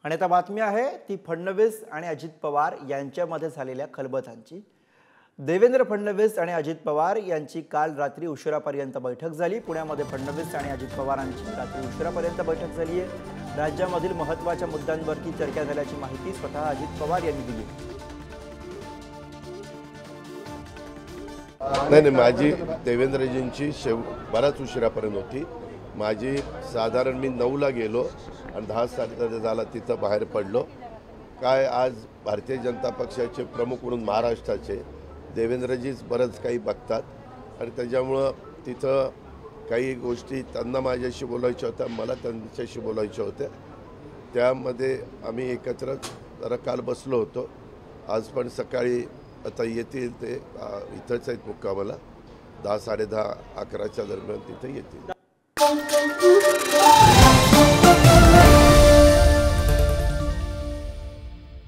आणि आता बातमी आहे ती फडणवीस आणि अजित पवार यांच्यामध्ये झालेल्या खलबतांची। देवेंद्र फडणवीस आणि अजित पवार यांची काल रात्री उशिरापर्यंत बैठक झाली। पुण्यामध्ये फडणवीस आणि अजित पवारांची रात्री उशिरापर्यंत बैठक झाली आहे। राज्यामधील महत्त्वाच्या मुद्द्यांवरती चर्चा झाल्याची माहिती स्वतः अजित पवार यांनी दिली। नाही, माझी देवेंद्रजींची बराच उशिरापर्यंत होती। माझी साधारण मी 9ला गेलो आणि 10 साडे झाला तिथं बाहेर पडलो। काय आज भारतीय जनता पक्षाचे प्रमुख म्हणून महाराष्ट्राचे देवेंद्रजीच बरंच काही बघतात आणि त्याच्यामुळं तिथं काही गोष्टी त्यांना माझ्याशी बोलायच्या होत्या, मला त्यांच्याशी बोलायच्या होत्या। त्यामध्ये आम्ही एकत्र जरा काल बसलो होतो। आज पण सकाळी आता येतील ते इथंच आहेत मुक्कामाला 10 साडे 10 11च्या दरम्यान तिथे येतील।